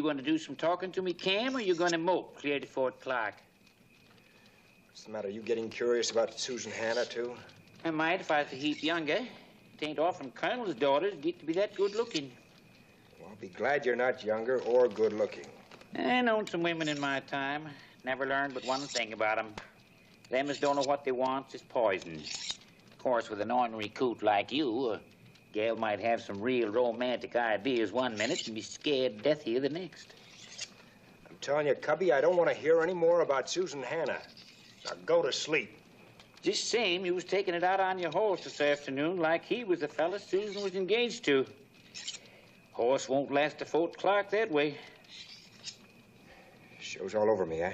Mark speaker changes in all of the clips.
Speaker 1: going to do some talking to me, Cam, or you going to mope clear to Fort Clark?
Speaker 2: What's the matter? You getting curious about Susan Hannah, too?
Speaker 1: I might if I was a heap younger. It ain't often colonels' daughters get to be that good-looking.
Speaker 2: Well, I'll be glad you're not younger or good-looking.
Speaker 1: I known some women in my time. Never learned but one thing about them. Them as don't know what they want is poison. Of course, with an ornery coot like you, a gal might have some real romantic ideas one minute and be scared to death here the next.
Speaker 2: I'm telling you, Cubby, I don't want to hear any more about Susan Hannah. Now go to sleep.
Speaker 1: Just same, you was taking it out on your horse this afternoon like he was the fella Susan was engaged to. Horse won't last to Fort Clark that way.
Speaker 2: Shows all over me, eh?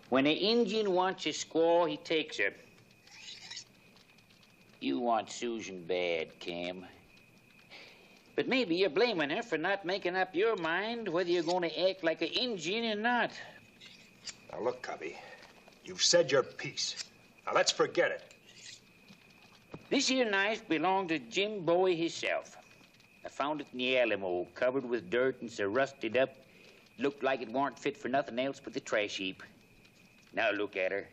Speaker 1: When an Indian wants a squaw, he takes her. You want Susan bad, Cam. But maybe you're blaming her for not making up your mind whether you're going to act like an Indian or not.
Speaker 2: Now, look, Cubby, you've said your piece. Now, let's forget it.
Speaker 1: This here knife belonged to Jim Bowie himself. I found it in the Alamo, covered with dirt and so rusted up. Looked like it weren't fit for nothing else but the trash heap. Now look at her,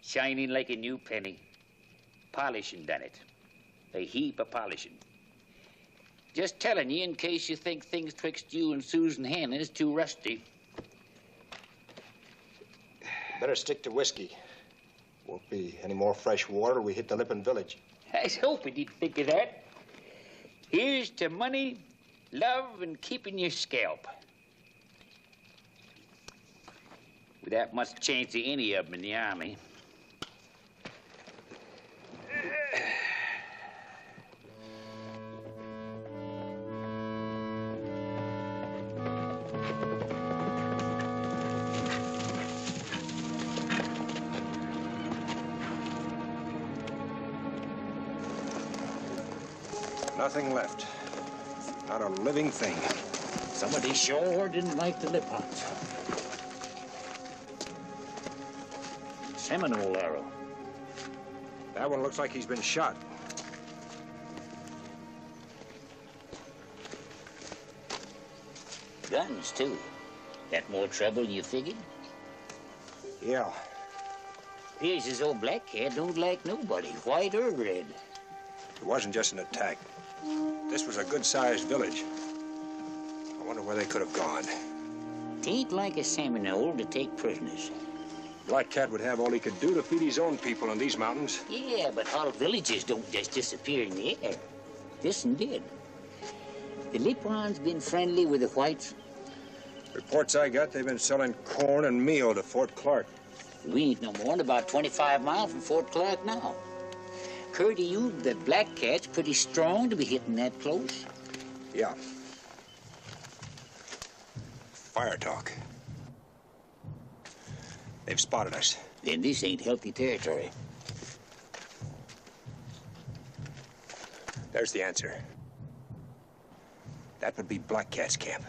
Speaker 1: shining like a new penny. Polishing done it. A heap of polishing. Just telling you in case you think things twixt you and Susan Hannah is too rusty.
Speaker 2: Better stick to whiskey. Won't be any more fresh water till we hit the Lippin Village.
Speaker 1: I was hoping you'd think of that. Here's to money, love, and keeping your scalp. With that much chance of any of them in the Army.
Speaker 2: Nothing left. Not a living thing.
Speaker 1: Somebody sure didn't like the lip hunt. Seminole arrow.
Speaker 2: That one looks like he's been shot.
Speaker 1: Guns, too. That more trouble than you figured?
Speaker 2: Yeah.
Speaker 1: Appears as though Black Cat don't like nobody, white or red.
Speaker 2: It wasn't just an attack. This was a good-sized village. I wonder where they could have gone.
Speaker 1: Tain't like a Seminole to take prisoners.
Speaker 2: Black Cat would have all he could do to feed his own people in these mountains.
Speaker 1: Yeah, but whole villages don't just disappear in the air. This one did. The Lipons been friendly with the whites?
Speaker 2: Reports I got, they've been selling corn and meal to Fort Clark.
Speaker 1: We ain't no more than about 25 miles from Fort Clark now. Occurred to you that Black Cat's pretty strong to be hitting that close?
Speaker 2: Yeah. Fire talk. They've spotted us.
Speaker 1: Then this ain't healthy territory.
Speaker 2: There's the answer. That would be Black Cat's camp.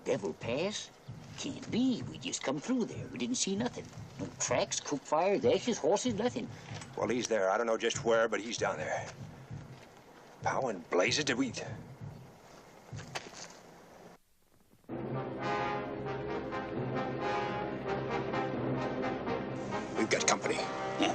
Speaker 1: Devil Pass? Can't be. We just come through there. We didn't see nothing. No tracks, cook fires, ashes, horses, nothing.
Speaker 2: Well, he's there. I don't know just where, but he's down there. How in blazes did we... We've got company.
Speaker 1: Yeah.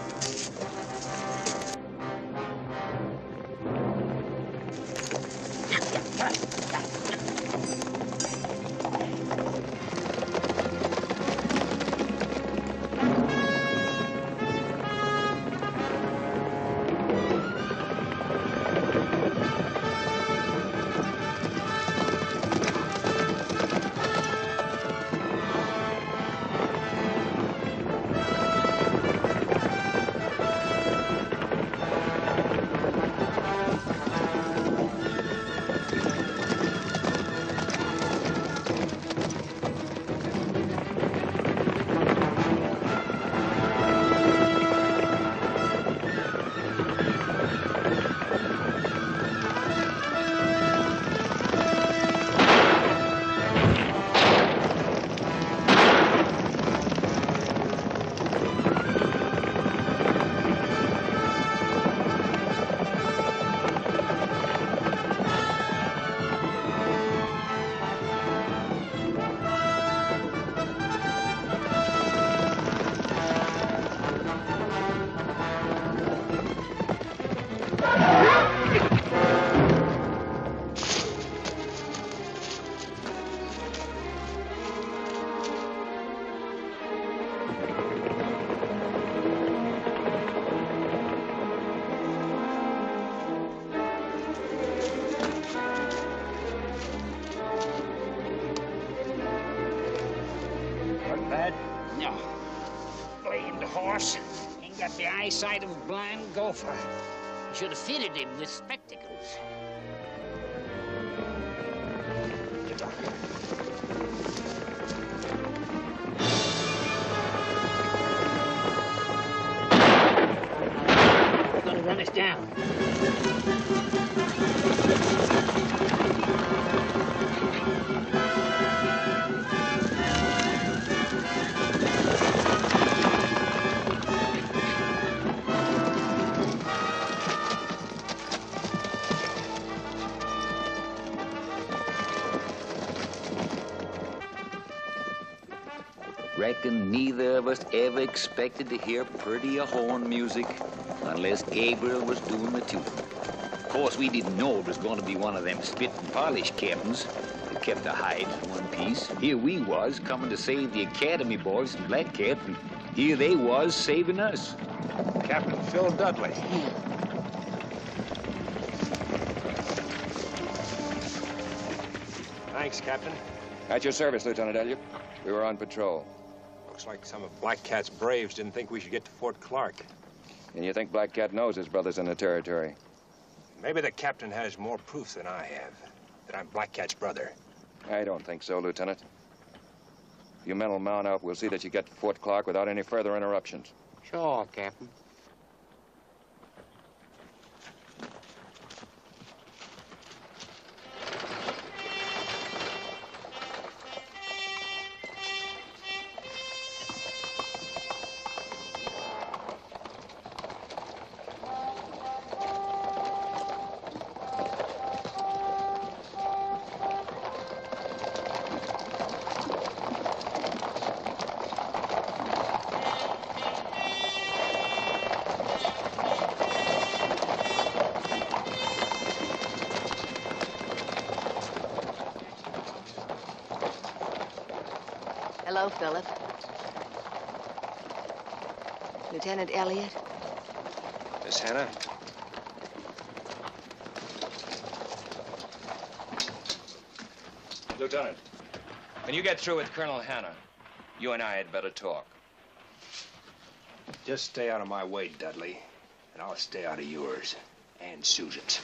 Speaker 1: He got the eyesight of a blind gopher. You should have fitted him with spectacles. He's gonna run us down.
Speaker 3: Reckon neither of us ever expected to hear prettier horn music unless Gabriel was doing the tooting. Of course, we didn't know it was going to be one of them spit and polish captains that kept the hide in one piece. Here we was coming to save the Academy boys from Black Cat, and here they was saving us.
Speaker 2: Captain Phil Dudley. Thanks, Captain.
Speaker 4: At your service, Lieutenant Elliott. We were on patrol.
Speaker 2: Looks like some of Black Cat's braves didn't think we should get to Fort Clark.
Speaker 4: And you think Black Cat knows his brother's in the territory?
Speaker 2: Maybe the captain has more proof than I have that I'm Black Cat's brother.
Speaker 4: I don't think so, Lieutenant. You men will mount up. We'll see that you get to Fort Clark without any further interruptions.
Speaker 1: Sure, Captain.
Speaker 5: Hello, Philip. Lieutenant Elliott.
Speaker 2: Miss Hannah?
Speaker 4: Lieutenant, when you get through with Colonel Hanna, you and I had better talk.
Speaker 2: Just stay out of my way, Dudley, and I'll stay out of yours and Susan's.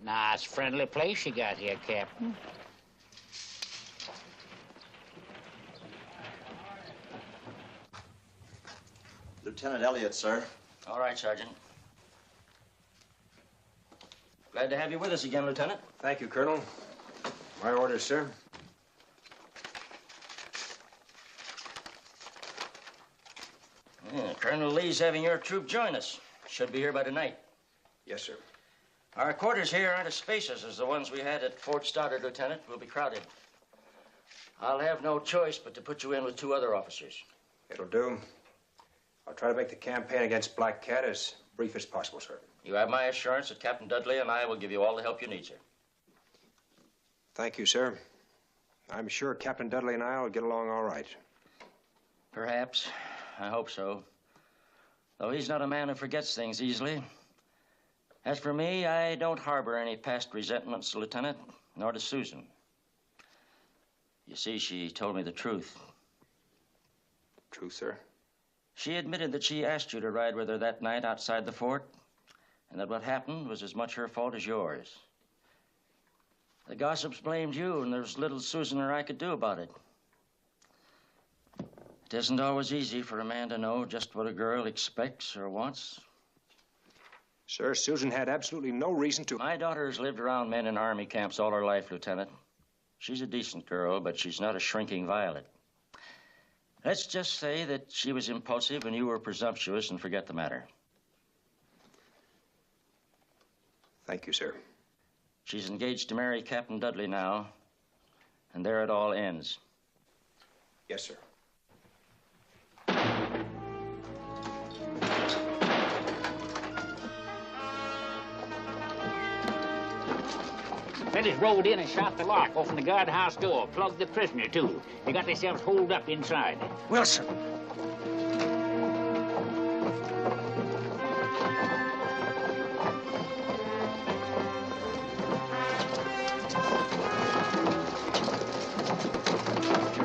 Speaker 1: Nice, friendly place you got here, Captain.
Speaker 6: Lieutenant Elliott, sir.
Speaker 7: All right, Sergeant. Glad to have you with us again, Lieutenant.
Speaker 2: Thank you, Colonel. My orders, sir.
Speaker 7: Yeah, Colonel Lee's having your troop join us. Should be here by tonight.
Speaker 2: Yes, sir.
Speaker 7: Our quarters here aren't as spacious as the ones we had at Fort Stoddard, Lieutenant. We'll be crowded. I'll have no choice but to put you in with 2 other officers.
Speaker 2: It'll do. I'll try to make the campaign against Black Cat as brief as possible, sir.
Speaker 7: You have my assurance that Captain Dudley and I will give you all the help you need, sir.
Speaker 2: Thank you, sir. I'm sure Captain Dudley and I will get along all right.
Speaker 7: Perhaps. I hope so. Though he's not a man who forgets things easily. As for me, I don't harbor any past resentments, Lieutenant, nor does Susan. You see, she told me the truth.
Speaker 2: True, sir?
Speaker 7: She admitted that she asked you to ride with her that night outside the fort, and that what happened was as much her fault as yours. The gossips blamed you, and there's little Susan or I could do about it. It isn't always easy for a man to know just what a girl expects or wants.
Speaker 2: Sir, Susan had absolutely no reason to...
Speaker 7: My daughter has lived around men in army camps all her life, Lieutenant. She's a decent girl, but she's not a shrinking violet. Let's just say that she was impulsive and you were presumptuous and forget the matter.
Speaker 2: Thank you, sir.
Speaker 7: She's engaged to marry Captain Dudley now, and there it all ends.
Speaker 2: Yes, sir.
Speaker 1: Fellas rode in and shot the lock, opened the guardhouse door, plugged the prisoner, too. They got themselves holed up inside.
Speaker 7: Wilson!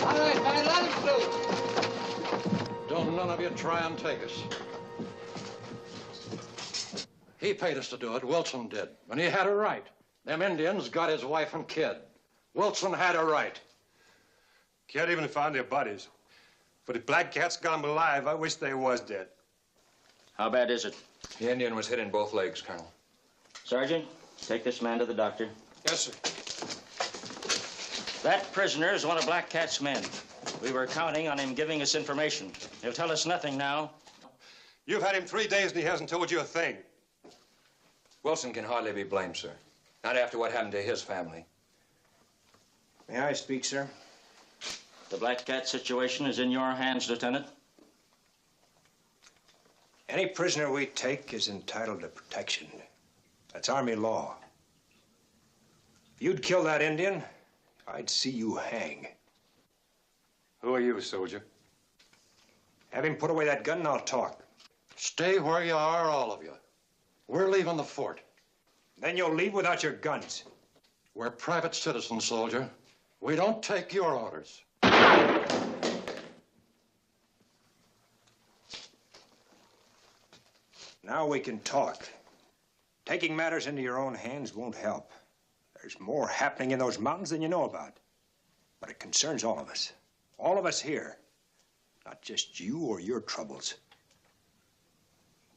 Speaker 1: All right,
Speaker 8: none of you try and take us. He paid us to do it, Wilson did, and he had a right. Them Indians got his wife and kid. Wilson had a right.
Speaker 2: Can't even find their bodies. But if Black Cat's got them alive, I wish they was dead.
Speaker 7: How bad is it?
Speaker 4: The Indian was hit in both legs, Colonel.
Speaker 7: Sergeant, take this man to the doctor.
Speaker 2: Yes, sir.
Speaker 7: That prisoner is one of Black Cat's men. We were counting on him giving us information. He'll tell us nothing now.
Speaker 2: You've had him 3 days and he hasn't told you a thing.
Speaker 4: Wilson can hardly be blamed, sir. Not after what happened to his family.
Speaker 9: May I speak, sir?
Speaker 7: The Black Cat situation is in your hands, Lieutenant.
Speaker 9: Any prisoner we take is entitled to protection. That's Army law. If you'd kill that Indian, I'd see you hang.
Speaker 2: Who are you, soldier?
Speaker 9: Have him put away that gun and I'll talk.
Speaker 8: Stay where you are, all of you. We're leaving the fort.
Speaker 9: Then you'll leave without your guns.
Speaker 8: We're private citizens, soldier. We don't take your orders.
Speaker 9: Now we can talk. Taking matters into your own hands won't help. There's more happening in those mountains than you know about. But it concerns all of us. All of us here. Not just you or your troubles.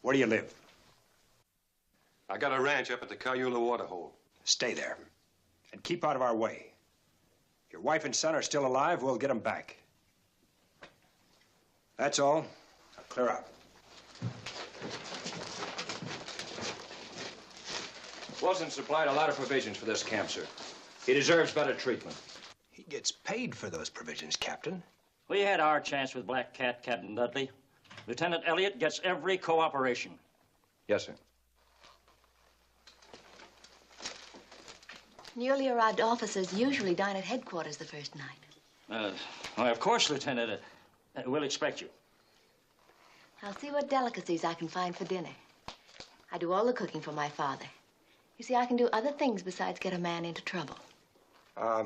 Speaker 9: Where do you live?
Speaker 2: I got a ranch up at the Cayula waterhole.
Speaker 9: Stay there. And keep out of our way. If your wife and son are still alive, we'll get them back. That's all. Now clear out.
Speaker 4: Wilson supplied a lot of provisions for this camp, sir. He deserves better treatment.
Speaker 9: He gets paid for those provisions, Captain.
Speaker 7: We had our chance with Black Cat, Captain Dudley. Lieutenant Elliott gets every cooperation.
Speaker 4: Yes, sir.
Speaker 5: Newly arrived officers usually dine at headquarters the first night.
Speaker 7: Why, of course, Lieutenant. We'll expect you.
Speaker 5: I'll see what delicacies I can find for dinner. I do all the cooking for my father. You see, I can do other things besides get a man into trouble.
Speaker 9: I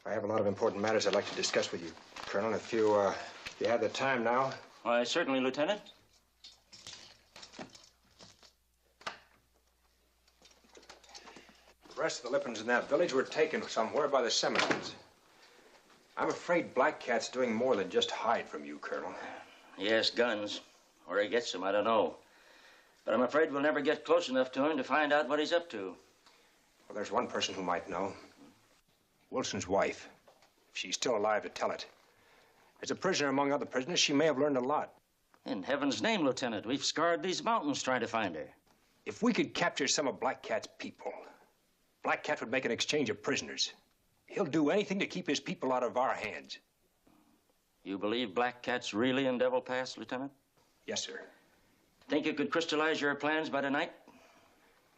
Speaker 9: have a lot of important matters I'd like to discuss with you, Colonel. If you have the time now.
Speaker 7: Why, certainly, Lieutenant.
Speaker 9: The rest of the Lippins in that village were taken somewhere by the Seminoles. I'm afraid Black Cat's doing more than just hide from you, Colonel.
Speaker 7: Yes, guns. Where he gets them, I don't know. But I'm afraid we'll never get close enough to him to find out what he's up to.
Speaker 9: Well, there's one person who might know. Wilson's wife. If she's still alive to tell it. As a prisoner among other prisoners, she may have learned a lot.
Speaker 7: In heaven's name, Lieutenant, we've scoured these mountains trying to find her.
Speaker 9: If we could capture some of Black Cat's people, Black Cat would make an exchange of prisoners. He'll do anything to keep his people out of our hands.
Speaker 7: You believe Black Cat's really in Devil Pass, Lieutenant?
Speaker 9: Yes, sir.
Speaker 7: Think you could crystallize your plans by tonight?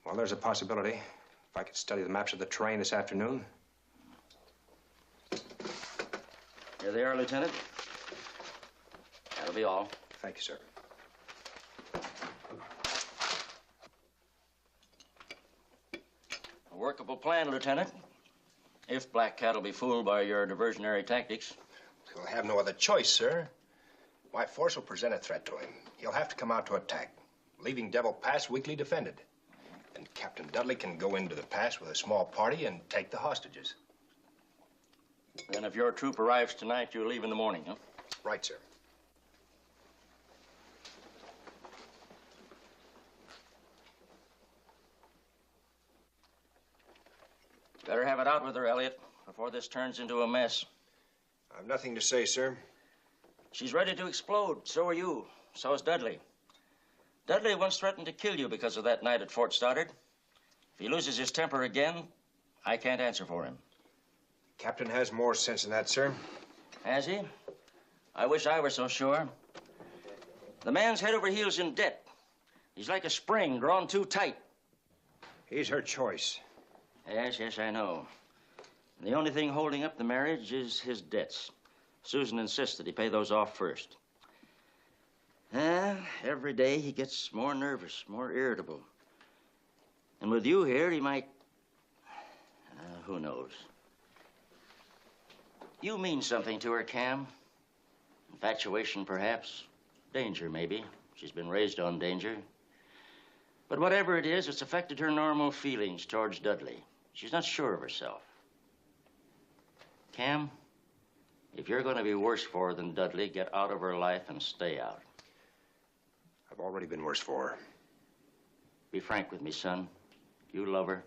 Speaker 9: Well, there's a possibility. If I could study the maps of the terrain this afternoon.
Speaker 7: Here they are, Lieutenant. That'll be all.
Speaker 9: Thank you, sir.
Speaker 7: A workable plan, Lieutenant. If Black Cat will be fooled by your diversionary tactics.
Speaker 9: He'll have no other choice, sir. My force will present a threat to him. He'll have to come out to attack, leaving Devil Pass weakly defended. And Captain Dudley can go into the pass with a small party and take the hostages.
Speaker 7: Then if your troop arrives tonight, you'll leave in the morning, huh?
Speaker 9: Right, sir.
Speaker 7: Better have it out with her, Elliot, before this turns into a mess.
Speaker 9: I've nothing to say, sir.
Speaker 7: She's ready to explode. So are you. So is Dudley. Dudley once threatened to kill you because of that night at Fort Stoddard. If he loses his temper again, I can't answer for him.
Speaker 9: Captain has more sense than that, sir.
Speaker 7: Has he? I wish I were so sure. The man's head over heels in debt. He's like a spring drawn too tight.
Speaker 9: He's her choice.
Speaker 7: Yes, I know. And the only thing holding up the marriage is his debts. Susan insists that he pay those off first. Every day he gets more nervous, more irritable. And with you here, he might... who knows? You mean something to her, Cam. Infatuation, perhaps. Danger, maybe. She's been raised on danger. But whatever it is, it's affected her normal feelings towards Dudley. She's not sure of herself. Cam, if you're going to be worse for her than Dudley, get out of her life and stay out.
Speaker 9: I've already been worse for her.
Speaker 7: Be frank with me, son. You love her?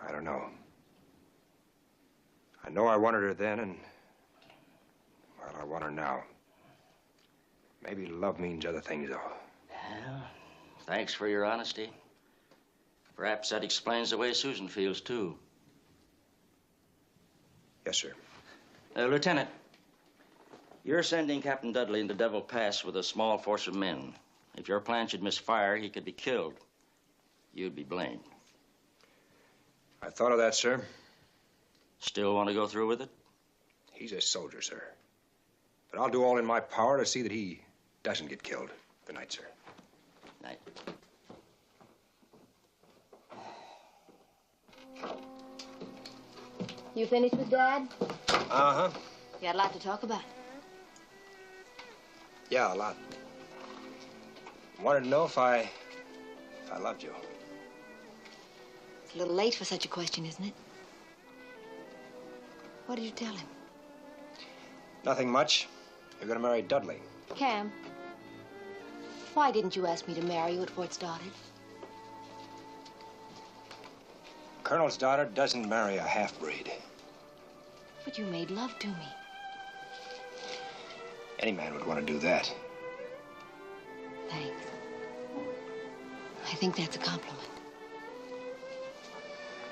Speaker 9: I don't know. I know I wanted her then, and, well, I want her now. Maybe love means other things, though.
Speaker 7: Well, thanks for your honesty. Perhaps that explains the way Susan feels, too.
Speaker 9: Yes, sir.
Speaker 7: Lieutenant, you're sending Captain Dudley into Devil Pass with a small force of men. If your plan should misfire, he could be killed. You'd be blamed.
Speaker 9: I thought of that, sir.
Speaker 7: Still want to go through with it?
Speaker 9: He's a soldier, sir. But I'll do all in my power to see that he doesn't get killed. Good night, sir.
Speaker 7: Night.
Speaker 5: You finished with Dad?
Speaker 9: Uh-huh.
Speaker 5: You had a lot to talk about.
Speaker 9: Yeah, a lot. Wanted to know if I loved you.
Speaker 5: It's a little late for such a question, isn't it? What did you tell him?
Speaker 9: Nothing much. You're gonna marry Dudley.
Speaker 5: Cam, why didn't you ask me to marry you before it started?
Speaker 9: Colonel's daughter doesn't marry a half-breed.
Speaker 5: But you made love to me.
Speaker 9: Any man would want to do that.
Speaker 5: Thanks. I think that's a compliment.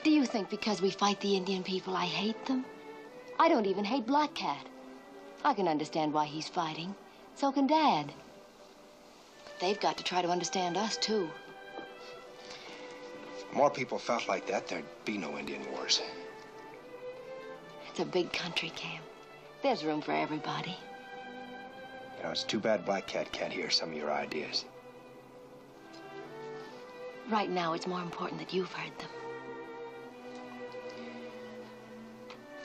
Speaker 5: Do you think because we fight the Indian people, I hate them? I don't even hate Black Cat. I can understand why he's fighting. So can Dad. They've got to try to understand us, too.
Speaker 9: If more people felt like that, there'd be no Indian wars.
Speaker 5: It's a big country, Cam. There's room for everybody.
Speaker 9: You know, it's too bad Black Cat can't hear some of your ideas.
Speaker 5: Right now, it's more important that you've heard them.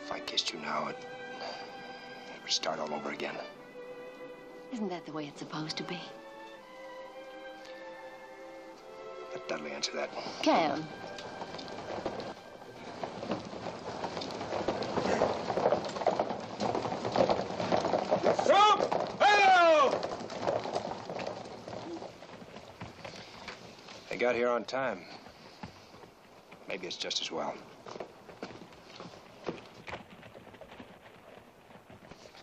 Speaker 9: If I kissed you now, it would start all over again.
Speaker 5: Isn't that the way it's supposed to be?
Speaker 9: Let Dudley answer that.
Speaker 5: Cam.
Speaker 9: They got here on time. Maybe it's just as well.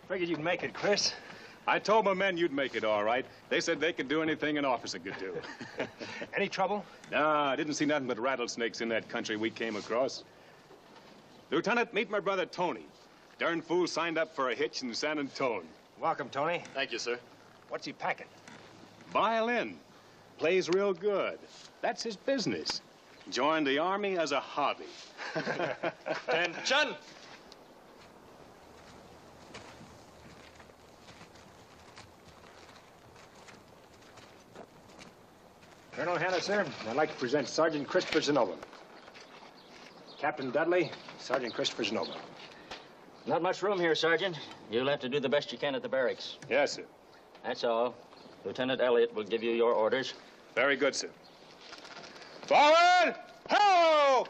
Speaker 9: Figured you'd make it, Chris.
Speaker 10: I told my men you'd make it all right. They said they could do anything an officer could do.
Speaker 9: Any trouble?
Speaker 10: Nah, I didn't see nothing but rattlesnakes in that country we came across. Lieutenant, meet my brother Tony. Darn fool signed up for a hitch in San Antone.
Speaker 9: Welcome, Tony.
Speaker 10: Thank you, sir.
Speaker 9: What's he packing?
Speaker 10: Violin. Plays real good. That's his business. Joined the Army as a hobby.
Speaker 9: Attention! Colonel Hanna, sir, I'd like to present Sergeant Christopher Zenova. Captain Dudley, Sergeant Christopher Zenova.
Speaker 7: Not much room here, Sergeant. You'll have to do the best you can at the barracks.
Speaker 10: Yes, sir.
Speaker 7: That's all. Lieutenant Elliott will give you your orders.
Speaker 10: Very good, sir. Forward! Ho!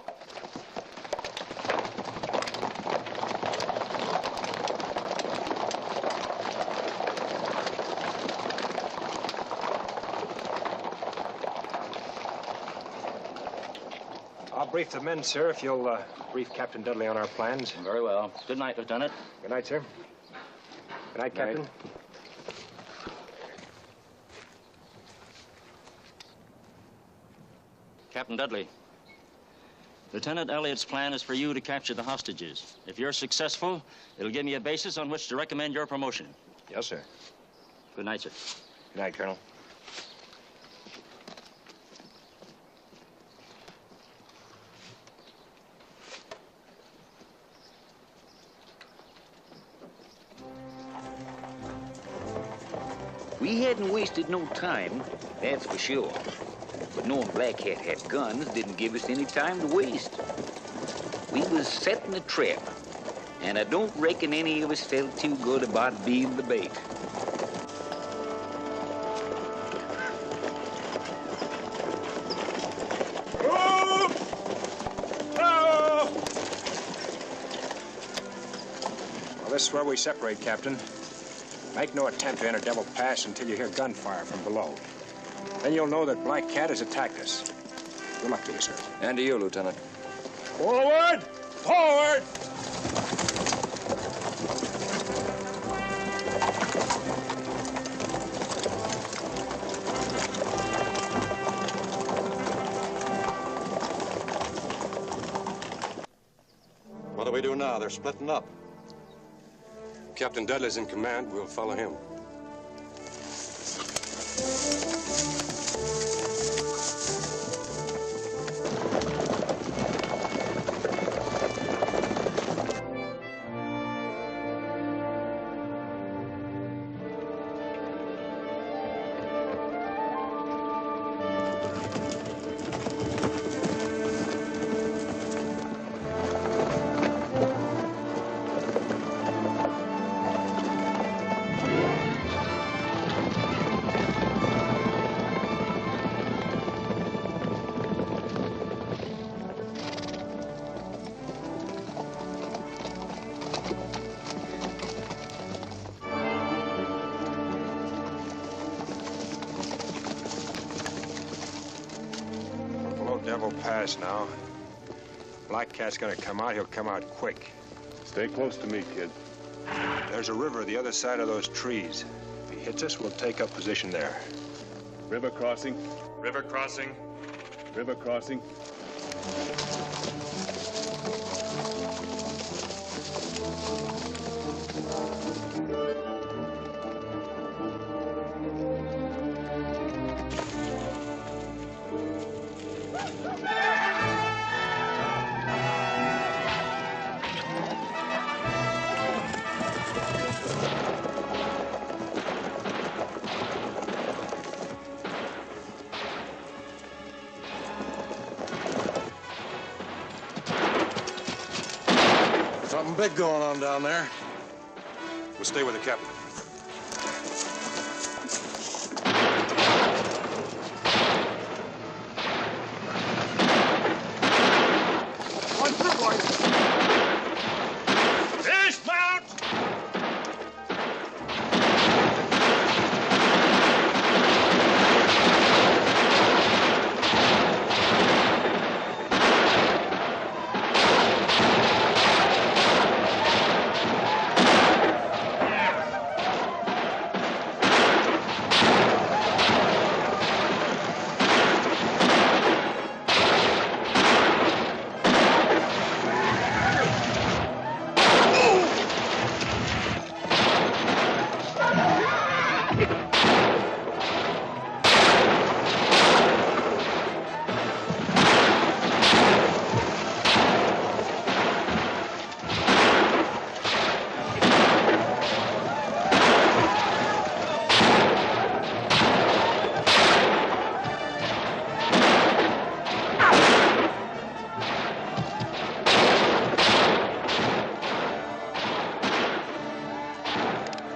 Speaker 9: I'll brief the men, sir, if you'll brief Captain Dudley on our plans.
Speaker 7: Very well. Good night, Lieutenant.
Speaker 9: Good night, sir. Good night, Captain.
Speaker 7: Captain Dudley, Lieutenant Elliott's plan is for you to capture the hostages. If you're successful, it'll give me a basis on which to recommend your promotion.
Speaker 9: Yes, sir.
Speaker 7: Good night, sir.
Speaker 9: Good night, Colonel.
Speaker 3: We hadn't wasted no time, that's for sure. But knowing Black Cat had guns didn't give us any time to waste. We was setting a trap, And I don't reckon any of us felt too good about being the bait.
Speaker 9: Well, this is where we separate, Captain. Make no attempt to enter Devil Pass until you hear gunfire from below. Then you'll know that Black Cat has attacked us. Good luck to you, sir.
Speaker 4: And to you, Lieutenant.
Speaker 9: Forward! Forward!
Speaker 8: What do we do now? They're splitting up.
Speaker 2: Captain Dudley's in command. We'll follow him.
Speaker 9: Devil Pass now. Black Cat's gonna come out. He'll come out quick.
Speaker 10: Stay close to me, kid.
Speaker 9: There's a river the other side of those trees. If he hits us, we'll take up position there.
Speaker 10: River crossing.
Speaker 2: River crossing.
Speaker 10: River crossing.
Speaker 8: Something big going on down there.
Speaker 2: We'll stay with the captain.
Speaker 9: One through, boys. Dismount!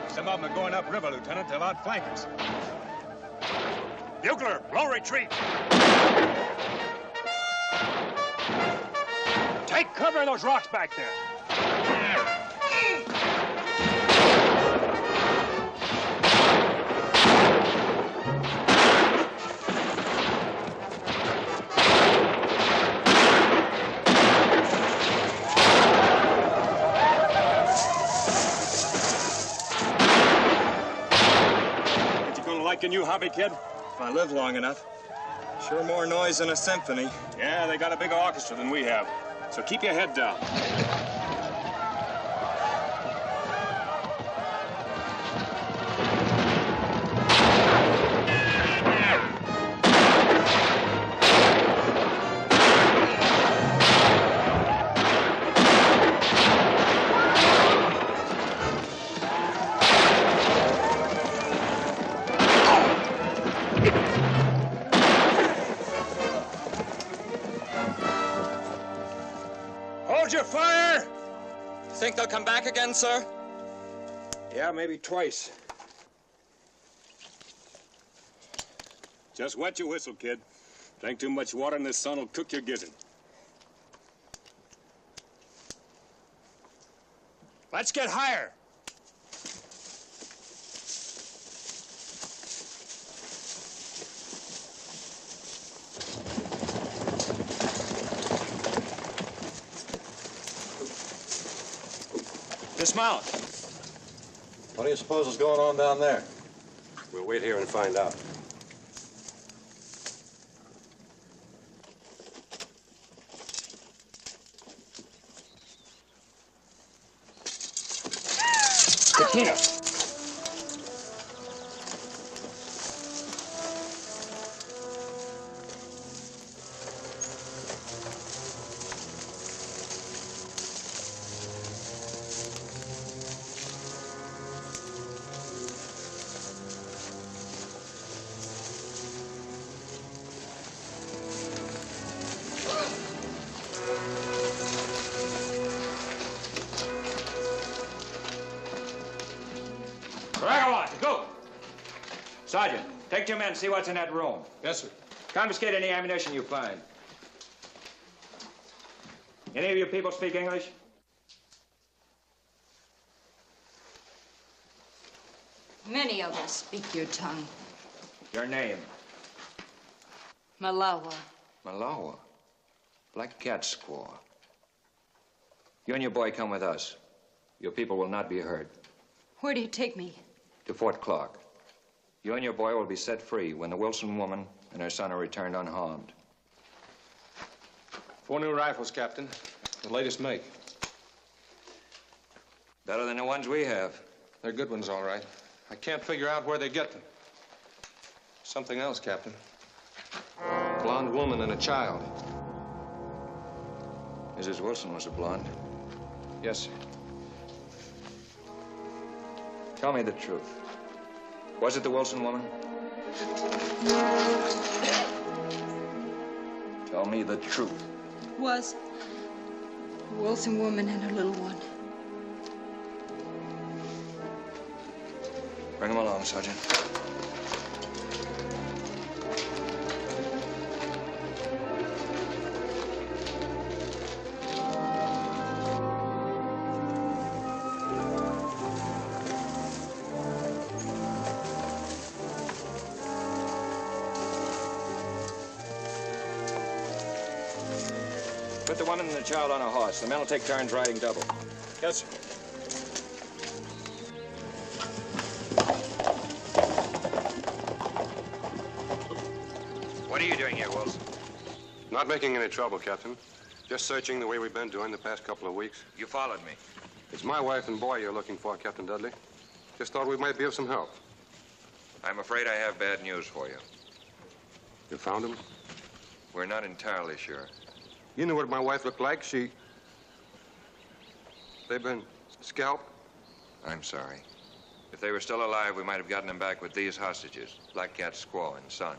Speaker 10: Some of them are going upriver, Lieutenant. They'll outflank us.
Speaker 9: Bugler, blow retreat. Take cover in those rocks back there.
Speaker 10: Like a new hobby, kid?
Speaker 11: If I live long enough. Sure more noise than a symphony.
Speaker 10: Yeah, they got a bigger orchestra than we have. So keep your head down.
Speaker 9: Hold your fire!
Speaker 11: Think they'll come back again, sir?
Speaker 2: Yeah, maybe twice.
Speaker 10: Just wet your whistle, kid. Drink too much water and this sun will cook your gizzard.
Speaker 2: Let's get higher. Dismount.
Speaker 8: What do you suppose is going on down there?
Speaker 2: We'll wait here and find out. Katina. Go! Sergeant, take 2 men and see what's in that room.
Speaker 8: Yes, sir.
Speaker 2: Confiscate any ammunition you find. Any of you people speak English?
Speaker 12: Many of us speak your tongue.
Speaker 2: Your name?
Speaker 12: Malawa.
Speaker 2: Malawa. Black cat squaw. You and your boy come with us. Your people will not be hurt.
Speaker 12: Where do you take me?
Speaker 2: To Fort Clark. You and your boy will be set free when the Wilson woman and her son are returned unharmed.
Speaker 8: 4 new rifles, Captain. The latest make.
Speaker 2: Better than the ones we have.
Speaker 8: They're good ones, all right. I can't figure out where they get them. Something else, Captain. A blonde woman and a child.
Speaker 2: Mrs. Wilson was a blonde.
Speaker 8: Yes, sir.
Speaker 2: Tell me the truth. Was it the Wilson woman? Tell me the truth.
Speaker 12: Was a Wilson woman and her little one.
Speaker 2: Bring him along, Sergeant. Put the woman and the child on a horse. The men will take turns riding double.
Speaker 8: Yes, sir.
Speaker 2: What are you doing here, Wilson?
Speaker 13: Not making any trouble, Captain. Just searching the way we've been doing the past couple of weeks.
Speaker 2: You followed me.
Speaker 13: It's my wife and boy you're looking for, Captain Dudley. Just thought we might be of some help.
Speaker 2: I'm afraid I have bad news for you.
Speaker 13: You found them?
Speaker 2: We're not entirely sure.
Speaker 13: You knew what my wife looked like. They've been scalped?
Speaker 2: I'm sorry. If they were still alive, we might have gotten them back with these hostages, Black Cat Squaw and son.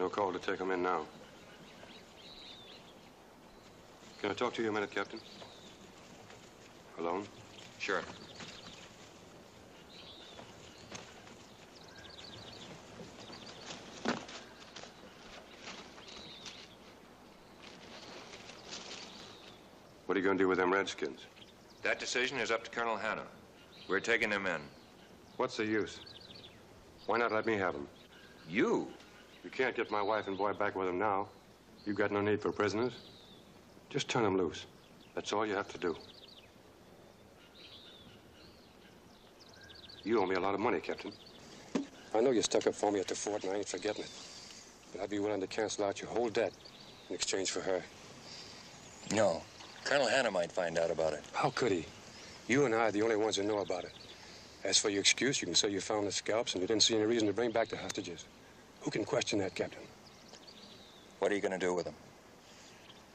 Speaker 13: No call to take them in now. Can I talk to you a minute, Captain? Alone?
Speaker 2: Sure.
Speaker 13: What are you going to do with them Redskins?
Speaker 2: That decision is up to Colonel Hanna. We're taking them in.
Speaker 13: What's the use? Why not let me have them?
Speaker 2: You?
Speaker 13: You can't get my wife and boy back with them now. You've got no need for prisoners. Just turn them loose. That's all you have to do. You owe me a lot of money, Captain. I know you stuck up for me at the fort, and I ain't forgetting it. But I'd be willing to cancel out your whole debt in exchange for her.
Speaker 2: No. Colonel Hanna might find out about it.
Speaker 13: How could he? You and I are the only ones who know about it. As for your excuse, you can say you found the scalps and you didn't see any reason to bring back the hostages. Who can question that, Captain?
Speaker 2: What are you going to do with them?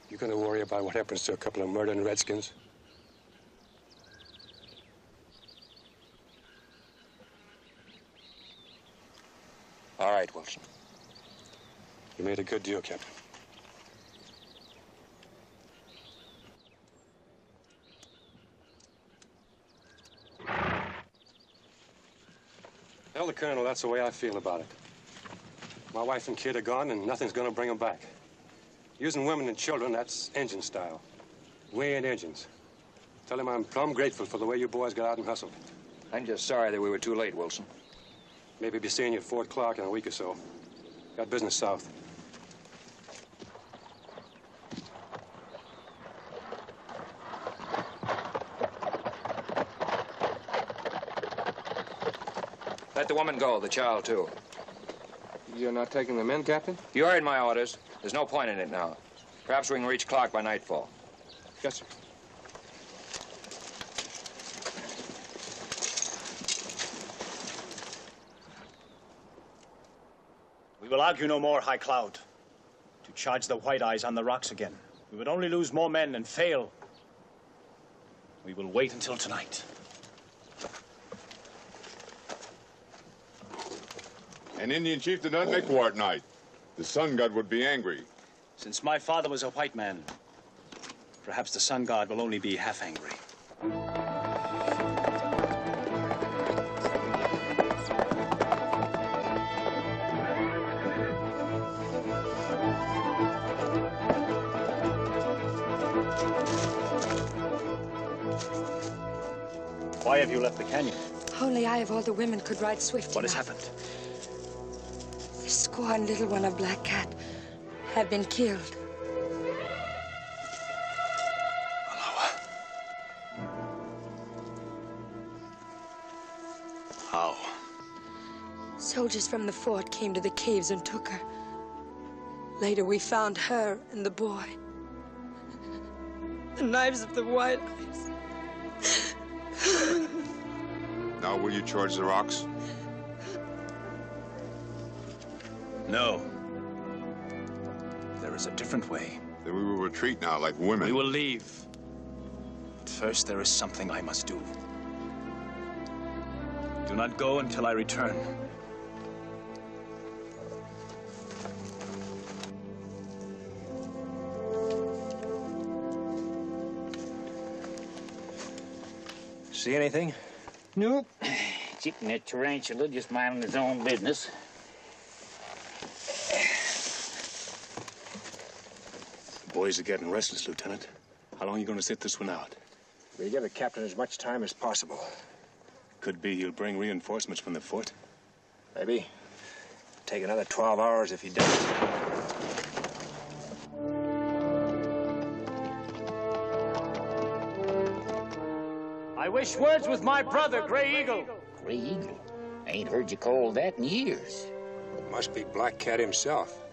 Speaker 13: You going to worry about what happens to a couple of murdering Redskins?
Speaker 2: All right, Wilson.
Speaker 13: You made a good deal, Captain. Tell the Colonel that's the way I feel about it. My wife and kid are gone, and nothing's gonna bring them back. Using women and children, that's Injun style. We ain't Injuns. Tell him I'm plumb grateful for the way you boys got out and hustled.
Speaker 2: I'm just sorry that we were too late, Wilson.
Speaker 13: Maybe be seeing you at Fort Clark in a week or so. Got business south.
Speaker 2: Let the woman go, the child, too.
Speaker 8: You're not taking them in, Captain?
Speaker 2: You heard my orders. There's no point in it now. Perhaps we can reach Clark by nightfall.
Speaker 8: Yes, sir.
Speaker 14: We will argue no more, High Cloud. To charge the White Eyes on the rocks again. We would only lose more men and fail. We will wait until tonight.
Speaker 15: An Indian chief did not make war at night. The sun god would be angry.
Speaker 14: Since my father was a white man, perhaps the sun god will only be half angry. Why have you left the canyon?
Speaker 12: Only I of all the women could ride swift
Speaker 14: What has
Speaker 12: enough.
Speaker 14: happened?
Speaker 12: The squaw and little one of Black Cat have been killed.
Speaker 14: How?
Speaker 12: Soldiers from the fort came to the caves and took her. Later, we found her and the boy. The knives of the White Eyes.
Speaker 15: Now will you charge the rocks?
Speaker 14: No. There is a different way.
Speaker 15: Then we will retreat now like women.
Speaker 14: We will leave. But first, there is something I must do. Do not go until I return.
Speaker 9: See anything?
Speaker 1: Nope. Chicken that tarantula just minding his own business.
Speaker 10: The boys are getting restless, Lieutenant. How long are you going to sit this one out?
Speaker 9: We give the captain as much time as possible.
Speaker 10: Could be he'll bring reinforcements from the fort.
Speaker 9: Maybe. Take another 12 hours if he does.
Speaker 14: I wish words with my brother, Gray Eagle.
Speaker 1: Gray Eagle? I ain't heard you call that in years.
Speaker 13: It must be Black Cat himself.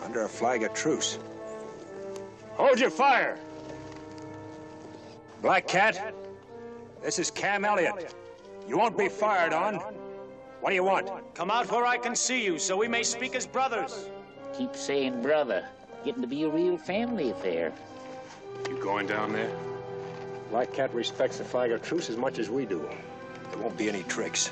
Speaker 9: Under a flag of truce.
Speaker 14: Hold your fire.
Speaker 9: Black Cat, this is Cam Elliott. You won't be fired on. What do you want?
Speaker 14: Come out where I can see you so we may speak as brothers.
Speaker 1: Keep saying brother. Getting to be a real family affair.
Speaker 10: You going down there?
Speaker 9: Black Cat respects the flag of truce as much as we do. There won't be any tricks.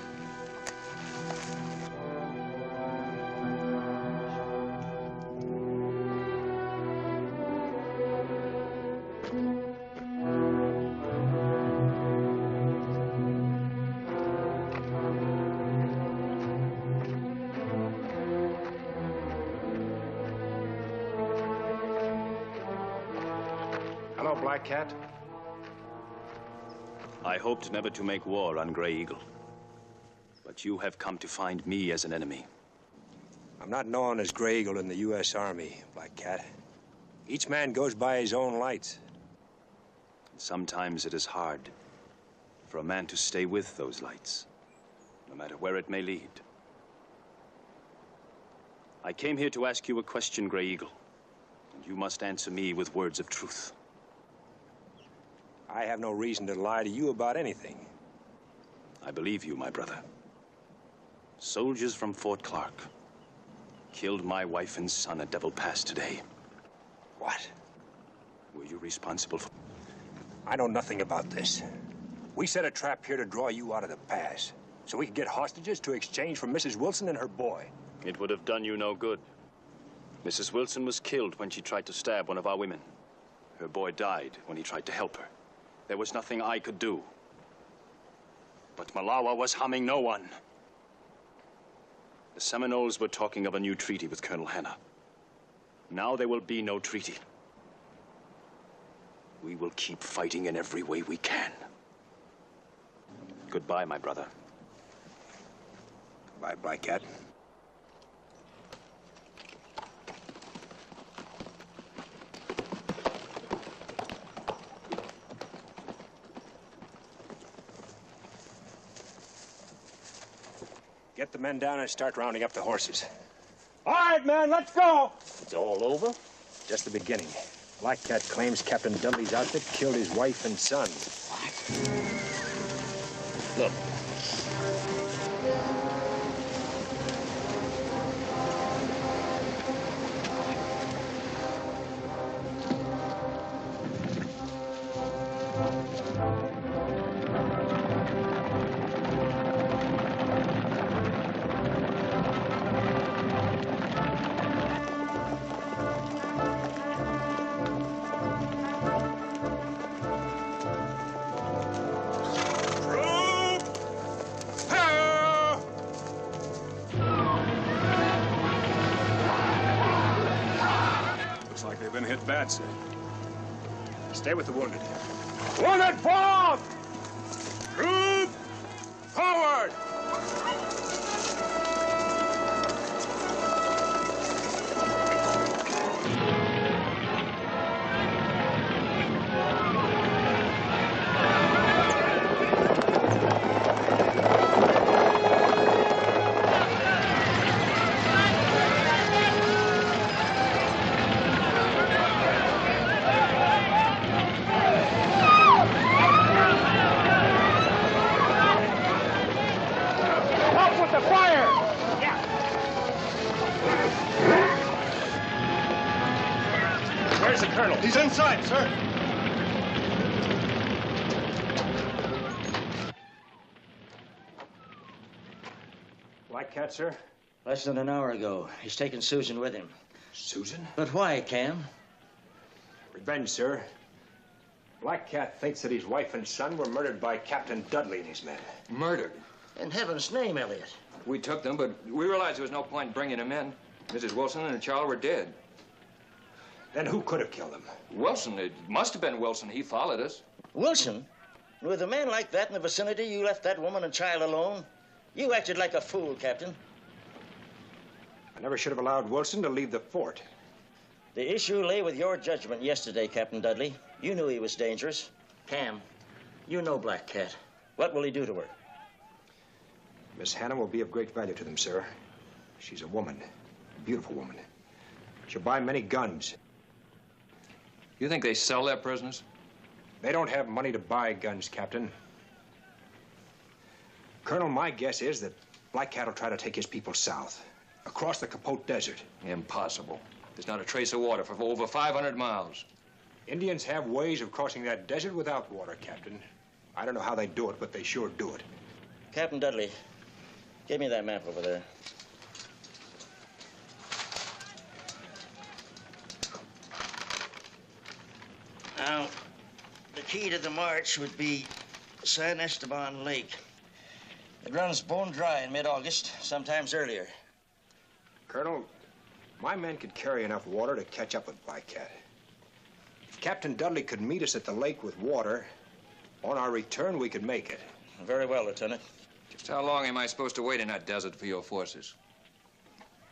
Speaker 13: Hello, Black Cat.
Speaker 16: I hoped never to make war on Gray Eagle. But you have come to find me as an enemy.
Speaker 9: I'm not known as Gray Eagle in the U.S. Army, Black Cat. Each man goes by his own lights.
Speaker 16: Sometimes it is hard for a man to stay with those lights, no matter where it may lead. I came here to ask you a question, Gray Eagle, and you must answer me with words of truth.
Speaker 9: I have no reason to lie to you about anything.
Speaker 16: I believe you, my brother. Soldiers from Fort Clark killed my wife and son at Devil Pass today.
Speaker 9: What?
Speaker 16: Were you responsible for...
Speaker 9: I know nothing about this. We set a trap here to draw you out of the pass, so we could get hostages to exchange for Mrs. Wilson and her boy.
Speaker 16: It would have done you no good. Mrs. Wilson was killed when she tried to stab one of our women. Her boy died when he tried to help her. there was nothing I could do. But Malawa was harming no one. The Seminoles were talking of a new treaty with Colonel Hanna. Now there will be no treaty. We will keep fighting in every way we can. Goodbye, my brother.
Speaker 9: Goodbye, Black Cat. Get the men down and start rounding up the horses. All right, man, let's go.
Speaker 7: It's all over?
Speaker 9: Just the beginning. Black Cat claims Captain Dudley's outfit killed his wife and son.
Speaker 7: What? Look.
Speaker 10: They've been hit bad, sir.
Speaker 9: Stay with the wounded.
Speaker 10: Wounded forward! Troop forward!
Speaker 9: Where's the colonel?
Speaker 13: He's inside, sir.
Speaker 9: Black Cat, sir?
Speaker 7: Less than an hour ago. He's taken Susan with him.
Speaker 9: Susan?
Speaker 7: But why, Cam?
Speaker 9: Revenge, sir. Black Cat thinks that his wife and son were murdered by Captain Dudley and his men.
Speaker 2: Murdered?
Speaker 7: In heaven's name, Elliot.
Speaker 2: We took them, but we realized there was no point in bringing them in. Mrs. Wilson and the child were dead.
Speaker 9: Then who could have killed them?
Speaker 2: Wilson. It must have been Wilson. He followed us.
Speaker 7: Wilson? With a man like that in the vicinity, you left that woman and child alone? You acted like a fool, Captain.
Speaker 9: I never should have allowed Wilson to leave the fort.
Speaker 7: The issue lay with your judgment yesterday, Captain Dudley. You knew he was dangerous. Cam, you know Black Cat. What will he do to her?
Speaker 9: Miss Hannah will be of great value to them, sir. She's a woman, a beautiful woman. She'll buy many guns.
Speaker 2: You think they sell their prisoners?
Speaker 9: They don't have money to buy guns, Captain. Colonel, my guess is that Black Cat will try to take his people south, across the Capote Desert.
Speaker 2: Impossible. There's not a trace of water for over 500 miles.
Speaker 9: Indians have ways of crossing that desert without water, Captain. I don't know how they do it, but they sure do it.
Speaker 7: Captain Dudley, give me that map over there. Now, the key to the march would be San Esteban Lake. It runs bone dry in mid-August, sometimes earlier.
Speaker 9: Colonel, my men could carry enough water to catch up with Black Cat. If Captain Dudley could meet us at the lake with water, on our return, we could make it.
Speaker 7: Very well, Lieutenant.
Speaker 2: Just how long am I supposed to wait in that desert for your forces?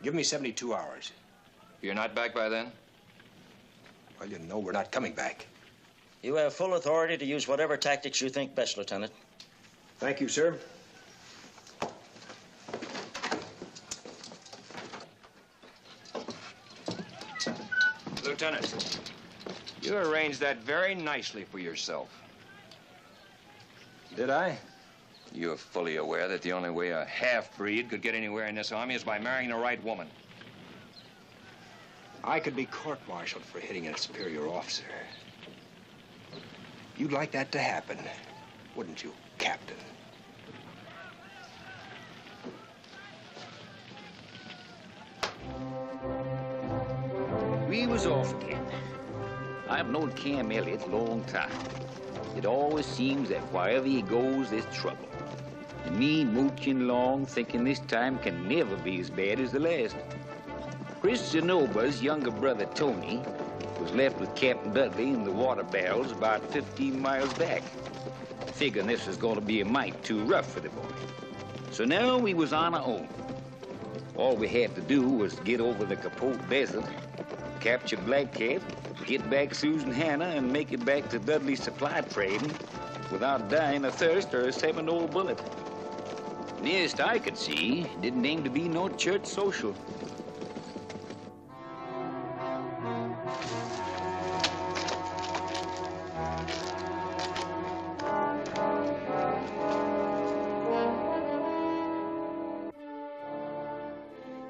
Speaker 9: Give me 72 hours.
Speaker 2: You're not back by then?
Speaker 9: Well, you know we're not coming back.
Speaker 7: You have full authority to use whatever tactics you think best, Lieutenant.
Speaker 9: Thank you, sir.
Speaker 2: Lieutenant, you arranged that very nicely for yourself.
Speaker 9: Did I?
Speaker 2: You're fully aware that the only way a half-breed could get anywhere in this army is by marrying the right woman.
Speaker 9: I could be court-martialed for hitting a superior officer. You'd like that to happen, wouldn't you, Captain?
Speaker 3: We was off again. I've known Cam Elliott a long time. it always seems that wherever he goes, there's trouble. And me mooching along, thinking this time can never be as bad as the last. Chris Zenoba's younger brother, Tony, was left with Captain Dudley in the water barrels about 15 miles back, figuring this was going to be a mite too rough for the boy. So now we was on our own. All we had to do was get over the Capote Desert, capture Black Cat, get back Susan Hannah, and make it back to Dudley's supply trading without dying of thirst or a Seminole bullet. Nearest I could see, didn't aim to be no church social.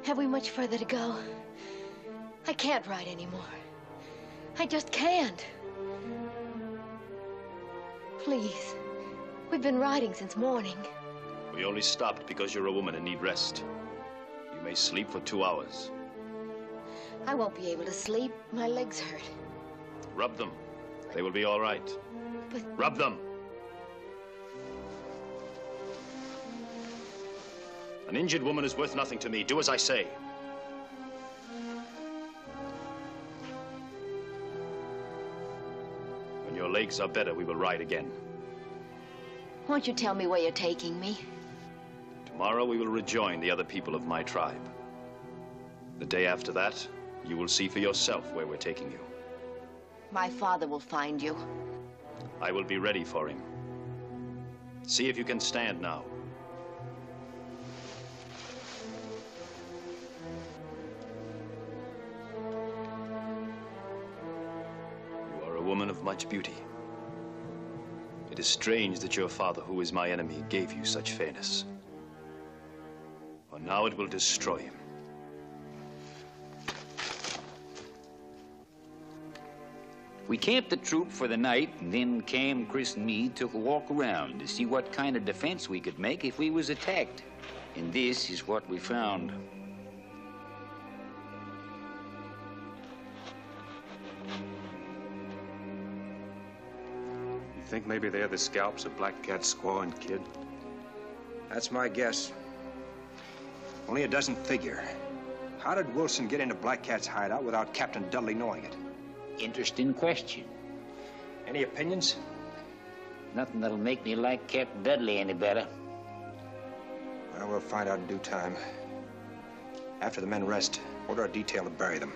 Speaker 5: Have we much further to go? I can't ride anymore. I just can't. Please. We've been riding since morning.
Speaker 16: We only stopped because you're a woman and need rest. You may sleep for 2 hours.
Speaker 5: I won't be able to sleep. My legs hurt.
Speaker 16: Rub them. They will be all right.
Speaker 5: But...
Speaker 16: Rub them. An injured woman is worth nothing to me. Do as I say. When your legs are better, we will ride again.
Speaker 5: Won't you tell me where you're taking me?
Speaker 16: Tomorrow we will rejoin the other people of my tribe. The day after that, you will see for yourself where we're taking you.
Speaker 5: My father will find you.
Speaker 16: I will be ready for him. See if you can stand now. You are a woman of much beauty. It is strange that your father, who is my enemy, gave you such fairness. For now it will destroy him.
Speaker 3: We camped the troop for the night, and then Cam, Chris, and me took a walk around to see what kind of defense we could make if we was attacked. And this is what we found.
Speaker 10: You think maybe they're the scalps of Black Cat's squaw and kid?
Speaker 9: That's my guess. Only it doesn't figure. How did Wilson get into Black Cat's hideout without Captain Dudley knowing it?
Speaker 3: Interesting question.
Speaker 9: Any opinions?
Speaker 3: Nothing that'll make me like Captain Dudley any better.
Speaker 9: Well, we'll find out in due time. After the men rest, order a detail to bury them.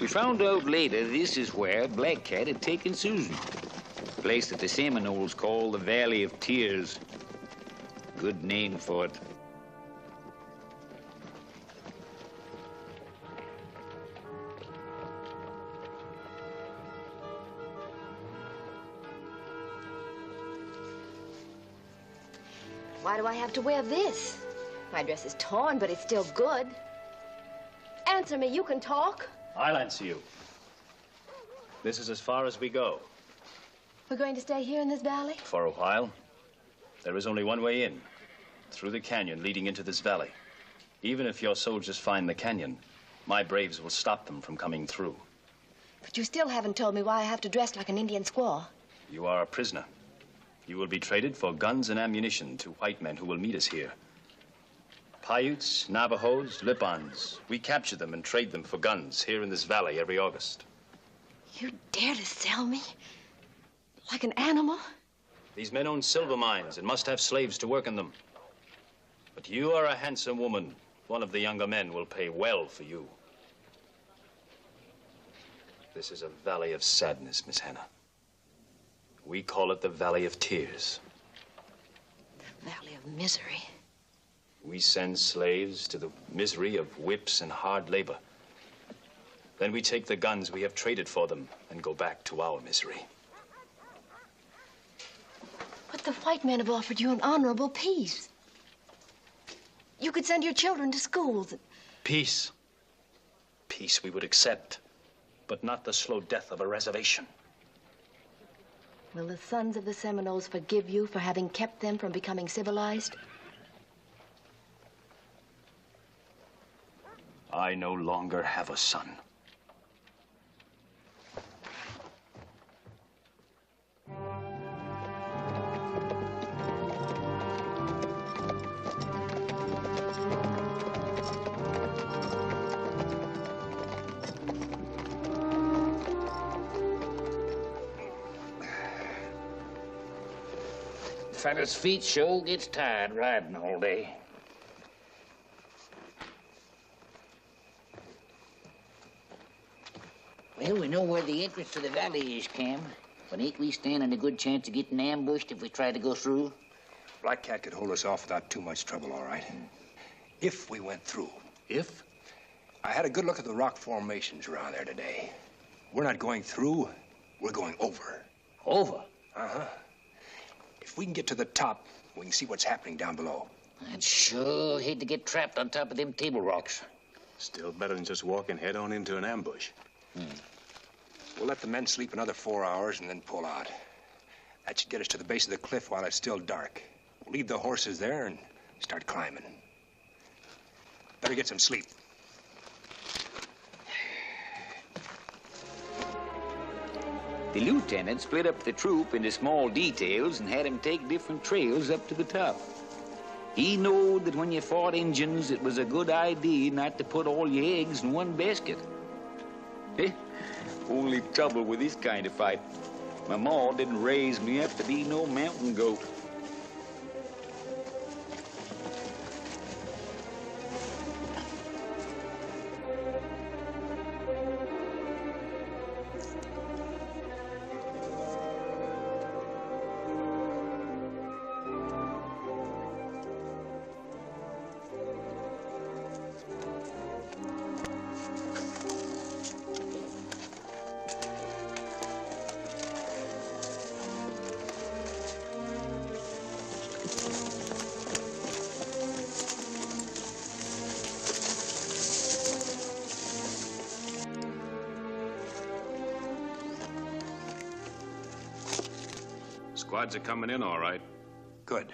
Speaker 3: We found out later this is where Black Cat had taken Susan. A place that the Seminoles call the Valley of Tears. Good name for it.
Speaker 5: Why do I have to wear this? My dress is torn, but it's still good. Answer me, you can talk.
Speaker 16: I'll answer you. This is as far as we go.
Speaker 5: We're going to stay here in this valley?
Speaker 16: For a while. There is only one way in, through the canyon leading into this valley. Even if your soldiers find the canyon, my braves will stop them from coming through.
Speaker 5: But you still haven't told me why I have to dress like an Indian squaw.
Speaker 16: You are a prisoner. You will be traded for guns and ammunition to white men who will meet us here. Paiutes, Navajos, Lipans. We capture them and trade them for guns here in this valley every August.
Speaker 5: You dare to sell me? Like an animal?
Speaker 16: These men own silver mines and must have slaves to work in them. But you are a handsome woman. One of the younger men will pay well for you. This is a valley of sadness, Miss Hannah. We call it the Valley of Tears.
Speaker 5: The Valley of Misery.
Speaker 16: We send slaves to the misery of whips and hard labor. Then we take the guns we have traded for them and go back to our misery.
Speaker 5: But the white men have offered you an honorable peace. You could send your children to schools.
Speaker 16: Peace. Peace we would accept, but not the slow death of a reservation.
Speaker 5: Will the sons of the Seminoles forgive you for having kept them from becoming civilized?
Speaker 16: I no longer have a son.
Speaker 1: fella's feet sure gets tired riding all day. Well, we know where the entrance to the valley is, Cam. But ain't we standing a good chance of getting ambushed if we try to go through?
Speaker 9: Black Cat could hold us off without too much trouble, all right. If we went through.
Speaker 16: If?
Speaker 9: I had a good look at the rock formations around there today. We're not going through, we're going over.
Speaker 1: Over?
Speaker 9: Uh-huh. If we can get to the top, we can see what's happening down below.
Speaker 1: I'd sure hate to get trapped on top of them table rocks.
Speaker 10: Still better than just walking head on into an ambush.
Speaker 9: We'll let the men sleep another 4 hours and then pull out. That should get us to the base of the cliff while it's still dark. We'll leave the horses there and start climbing. Better get some sleep.
Speaker 3: The lieutenant split up the troop into small details and had 'em take different trails up to the top. He knowed that when you fought Injuns, it was a good idea not to put all your eggs in one basket. Only trouble with this kind of fight, my ma didn't raise me up to be no mountain goat.
Speaker 10: Squads are coming in all right.
Speaker 9: Good.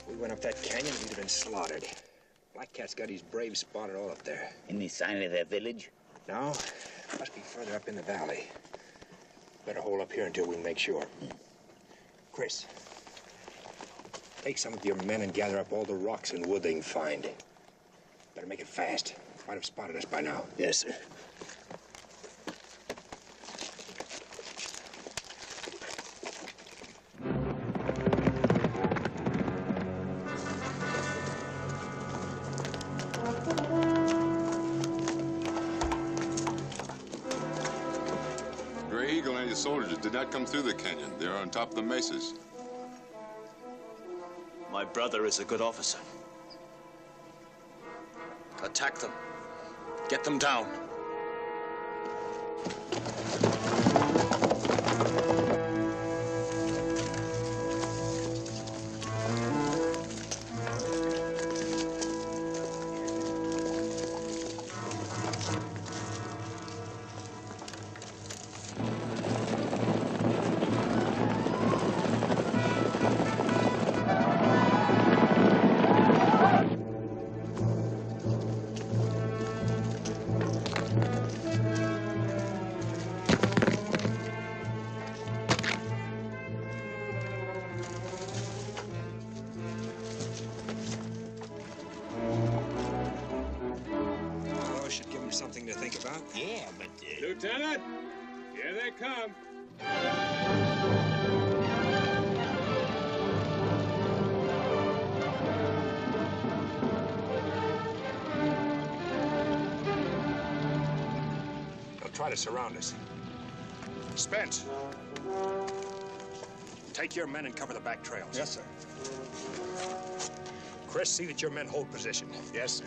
Speaker 9: We went up that canyon, we'd have been slaughtered. Black Cat's got his braves spotted all up there.
Speaker 1: Any sign of that village?
Speaker 9: No, must be further up in the valley. Better hold up here until we make sure. Chris, take some of your men and gather up all the rocks and wood they can find. Better make it fast. Might have spotted us by now.
Speaker 1: Yes, sir.
Speaker 15: Soldiers did not come through the canyon. They're on top of the mesas.
Speaker 14: My brother is a good officer. Attack them. Get them down.
Speaker 9: Something to think about.
Speaker 1: Yeah, but...
Speaker 10: Lieutenant, here they come.
Speaker 9: They'll try to surround us. Spence, take your men and cover the back trails.
Speaker 13: Yes, sir.
Speaker 9: Chris, see that your men hold position.
Speaker 13: Yes, sir.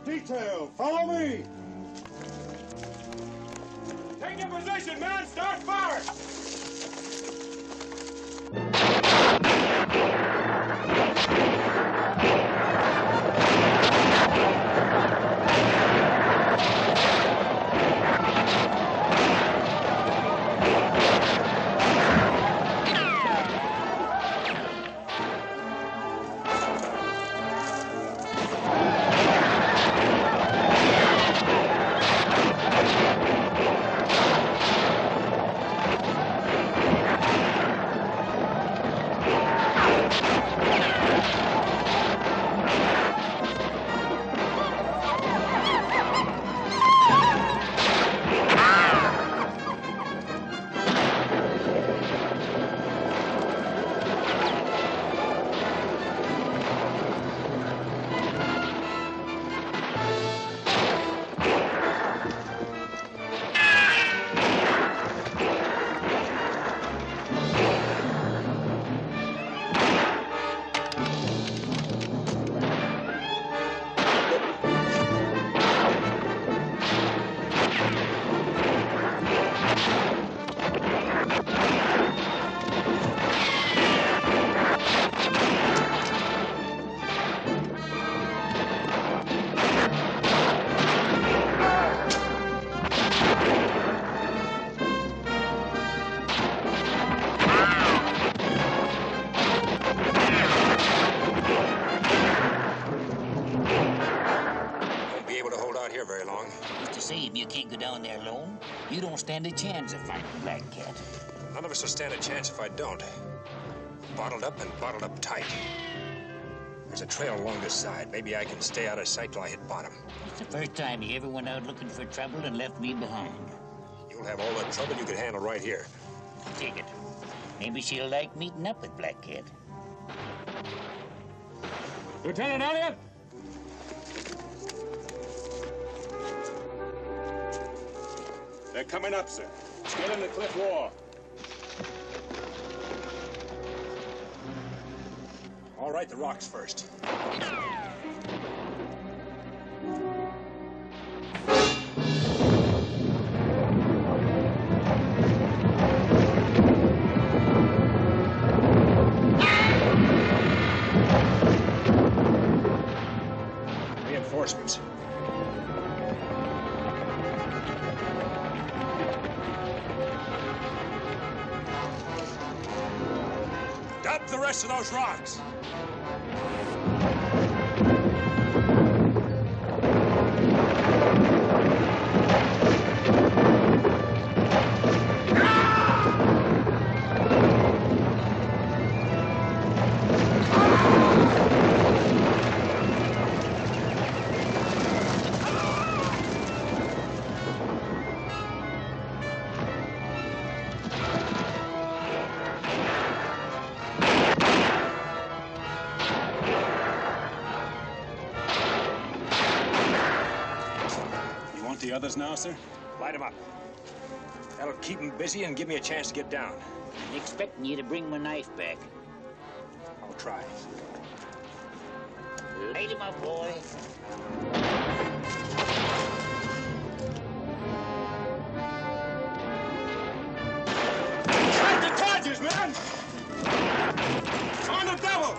Speaker 13: Detail, follow me!
Speaker 10: Take your position, man! Start fire!
Speaker 3: down there alone. You don't stand a chance of fighting Black Cat.
Speaker 9: None of us will stand a chance if I don't. Bottled up and bottled up tight. There's a trail along this side. Maybe I can stay out of sight till I hit bottom.
Speaker 3: It's the first time you ever went out looking for trouble and left me behind.
Speaker 9: You'll have all the trouble you can handle right here.
Speaker 3: Take it. Maybe she'll like meeting up with Black Cat.
Speaker 10: Lieutenant Elliott! They're coming up, sir. Still in the cliff wall.
Speaker 9: All right, the rocks first. Reinforcements. Dump the rest of those rocks.
Speaker 10: The others now, sir?
Speaker 9: Light them up. That'll keep them busy and give me a chance to get down.
Speaker 3: I'm expecting you to bring my knife back.
Speaker 9: I'll try.
Speaker 3: Light him up, boy.
Speaker 10: Strike the charges, man! On the double!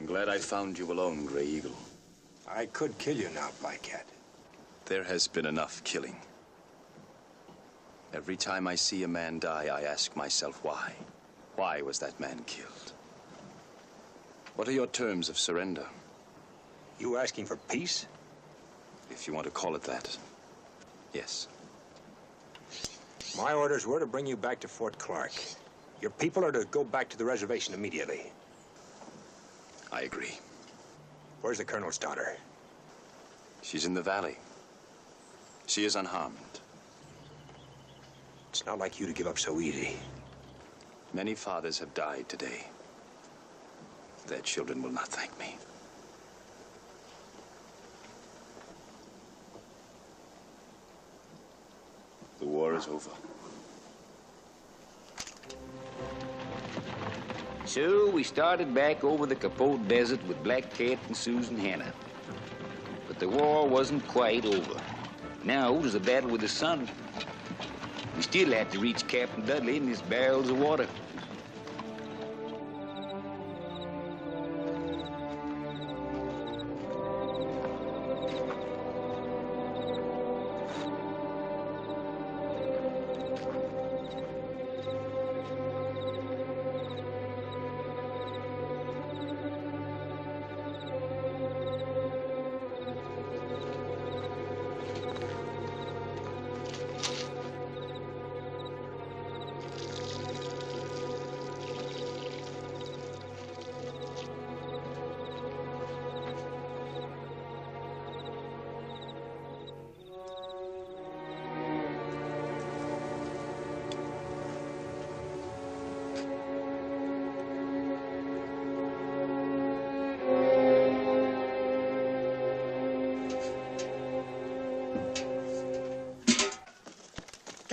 Speaker 16: Glad I found you alone, Gray Eagle.
Speaker 9: I could kill you now, Black Cat.
Speaker 16: There has been enough killing. Every time I see a man die, I ask myself why. Why was that man killed? What are your terms of surrender?
Speaker 9: You asking for peace?
Speaker 16: If you want to call it that, yes.
Speaker 9: My orders were to bring you back to Fort Clark. Your people are to go back to the reservation immediately.
Speaker 16: I agree.
Speaker 9: Where's the colonel's daughter?
Speaker 16: She's in the valley. She is unharmed.
Speaker 9: It's not like you to give up so easy.
Speaker 16: Many fathers have died today. Their children will not thank me. The war is over.
Speaker 3: So we started back over the Capote Desert with Black Cat and Susan Hannah. But the war wasn't quite over. Now it was a battle with the sun. We still had to reach Captain Dudley in his barrels of water.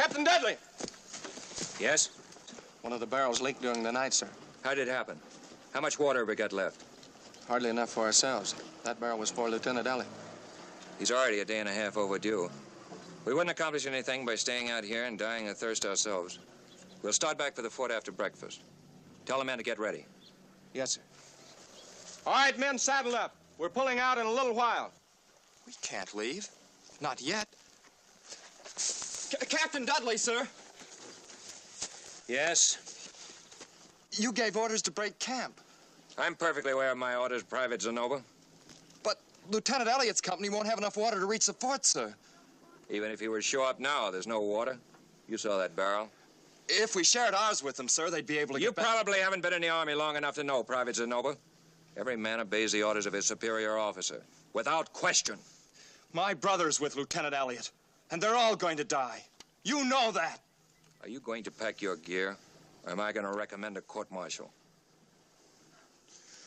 Speaker 8: Captain Dudley!
Speaker 2: Yes?
Speaker 8: One of the barrels leaked during the night, sir.
Speaker 2: How did it happen? How much water have we got left?
Speaker 8: Hardly enough for ourselves. That barrel was for Lieutenant Elliott.
Speaker 2: He's already a day and a half overdue. We wouldn't accomplish anything by staying out here and dying of thirst ourselves. We'll start back for the fort after breakfast. Tell the men to get ready.
Speaker 8: Yes, sir. All right, men, saddle up. We're pulling out in a little while.
Speaker 11: We can't leave. Not yet. Captain Dudley, sir.
Speaker 2: Yes?
Speaker 11: You gave orders to break camp.
Speaker 2: I'm perfectly aware of my orders, Private Zenova.
Speaker 11: But Lieutenant Elliott's company won't have enough water to reach the fort, sir.
Speaker 2: Even if he were to show up now, there's no water. You saw that barrel.
Speaker 11: If we shared ours with them, sir, they'd be able to
Speaker 2: You
Speaker 11: get back.
Speaker 2: probably haven't been in the Army long enough to know, Private Zenova. Every man obeys the orders of his superior officer, without question.
Speaker 11: My brother's with Lieutenant Elliott, and they're all going to die. You know that.
Speaker 2: Are you going to pack your gear, or am I going to recommend a court-martial?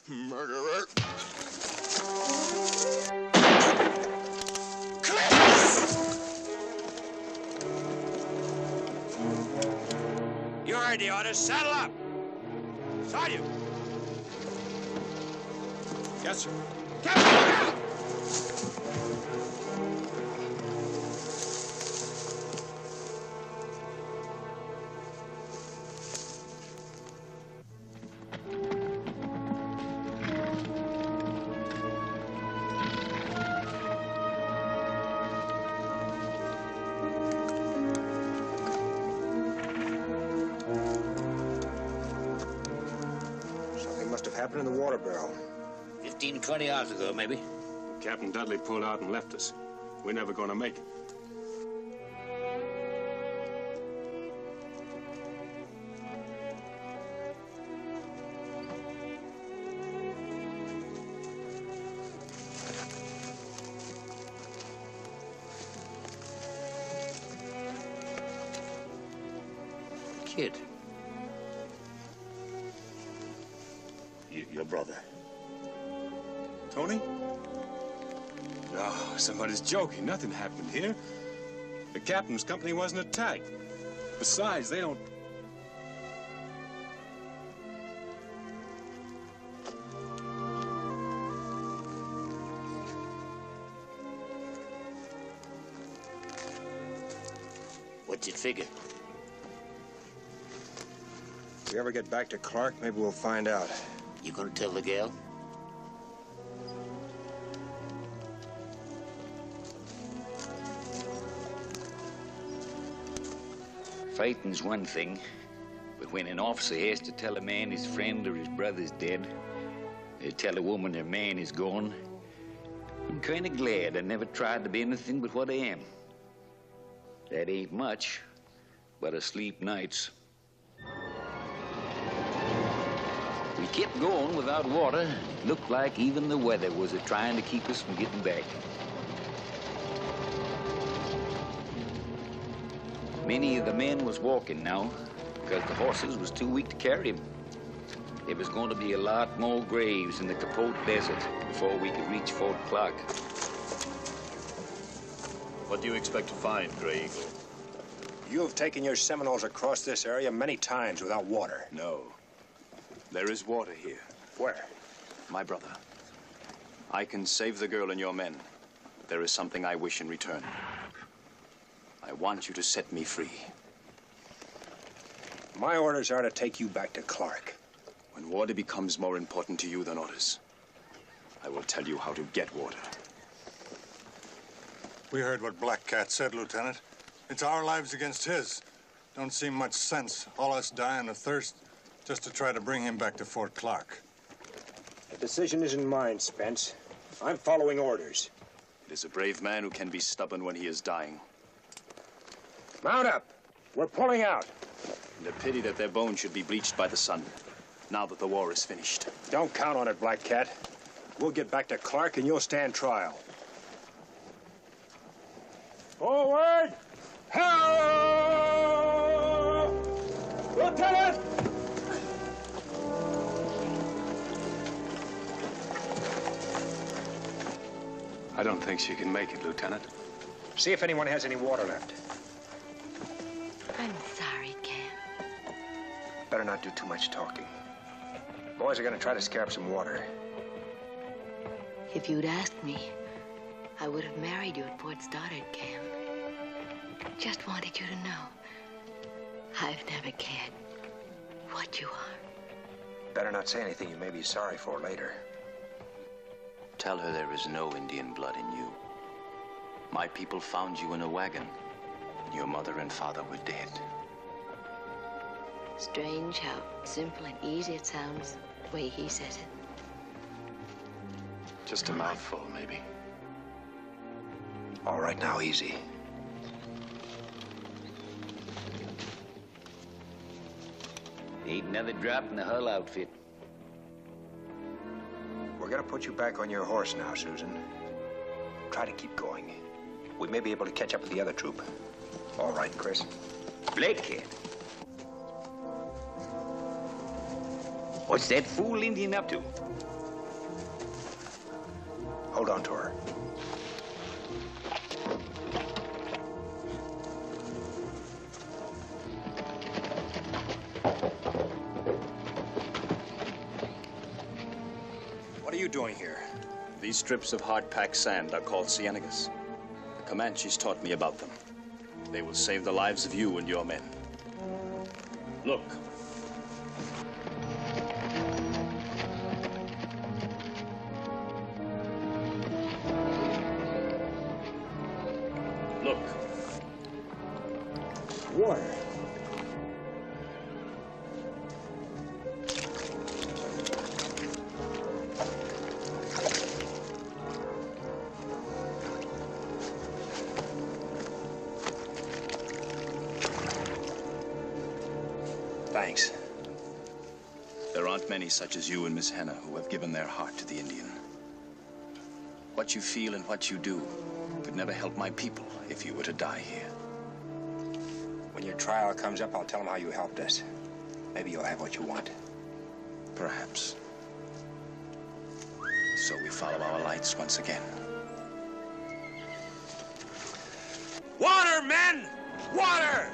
Speaker 11: Murderer.
Speaker 9: You heard the orders. Saddle up. Sergeant.
Speaker 8: Yes, sir.
Speaker 9: Captain, look out! Something must have happened in the water barrel.
Speaker 1: 15, 20 hours ago, maybe.
Speaker 10: Captain Dudley pulled out and left us. We're never going to make it.
Speaker 1: Kid. Your brother.
Speaker 10: Tony? No, somebody's joking. Nothing happened here. The captain's company wasn't attacked. Besides, they don't...
Speaker 1: What's it figure?
Speaker 9: If we ever get back to Clark, maybe we'll find out.
Speaker 1: You gonna tell the gal?
Speaker 3: Fighting's one thing, but when an officer has to tell a man his friend or his brother's dead, or tell a woman their man is gone, I'm kind of glad I never tried to be anything but what I am. That ain't much, but I sleep nights. We kept going without water. Looked like even the weather was trying to keep us from getting back. Many of the men was walking now because the horses was too weak to carry them. There was going to be a lot more graves in the Capote Desert before we could reach Fort Clark.
Speaker 16: What do you expect to find, Grey Eagle?
Speaker 9: You have taken your Seminoles across this area many times without water.
Speaker 16: No. There is water here.
Speaker 9: Where?
Speaker 16: My brother. I can save the girl and your men. But there is something I wish in return. I want you to set me free.
Speaker 9: My orders are to take you back to Clark.
Speaker 16: When water becomes more important to you than orders, I will tell you how to get water.
Speaker 15: We heard what Black Cat said, Lieutenant. It's our lives against his. Don't seem much sense, all us dying of thirst, just to try to bring him back to Fort Clark.
Speaker 9: The decision isn't mine, Spence. I'm following orders.
Speaker 16: It is a brave man who can be stubborn when he is dying.
Speaker 9: Mount up. We're pulling out.
Speaker 16: And a pity that their bones should be bleached by the sun, now that the war is finished.
Speaker 9: Don't count on it, Black Cat. We'll get back to Clark and you'll stand trial. Forward! Hello! Lieutenant!
Speaker 10: I don't think she can make it, Lieutenant.
Speaker 9: See if anyone has any water left. not do too much talking. Boys are gonna try to scare up some water.
Speaker 5: If you'd asked me, I would have married you at Port Stoddard camp. Just wanted you to know, I've never cared what you are.
Speaker 9: Better not say anything you may be sorry for later.
Speaker 17: Tell her there is no Indian blood in you. My people found you in a wagon. Your mother and father were dead.
Speaker 5: Strange how simple and easy it sounds the way he says it.
Speaker 17: Just a mouthful, maybe.
Speaker 9: All right, now, easy.
Speaker 3: Ain't another drop in the Hull outfit.
Speaker 9: We're gonna put you back on your horse now, Susan. Try to keep going. We may be able to catch up with the other troop. All right, Chris?
Speaker 3: Black Cat. What's that fool Indian up to?
Speaker 9: Hold on to her.
Speaker 14: What are you doing here?
Speaker 16: These strips of hard-packed sand are called cienagas. The Comanches taught me about them. They will save the lives of you and your men. Look. Look.
Speaker 9: Water.
Speaker 16: Thanks. There aren't many such as you and Miss Hannah who have given their heart to the Indian. What you feel and what you do could never help my people if you were to die here.
Speaker 9: When your trial comes up, I'll tell them how you helped us. Maybe you'll have what you want.
Speaker 16: Perhaps. So we follow our lights once again.
Speaker 9: Water, men! Water!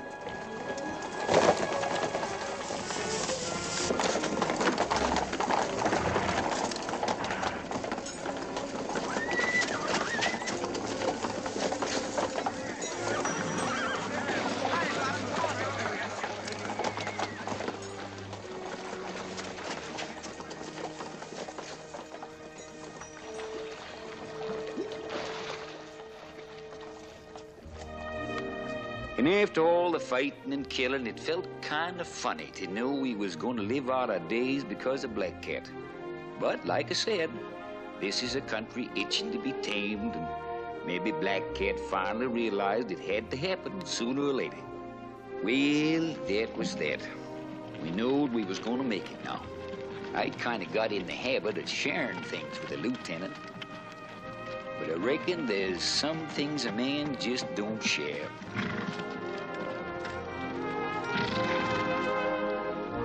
Speaker 3: And after all the fighting and killing, it felt kind of funny to know we was going to live out our days because of Black Cat. But like I said, this is a country itching to be tamed, and maybe Black Cat finally realized it had to happen sooner or later. Well, that was that. We knowed we was going to make it now. I kind of got in the habit of sharing things with the lieutenant. But I reckon there's some things a man just don't share.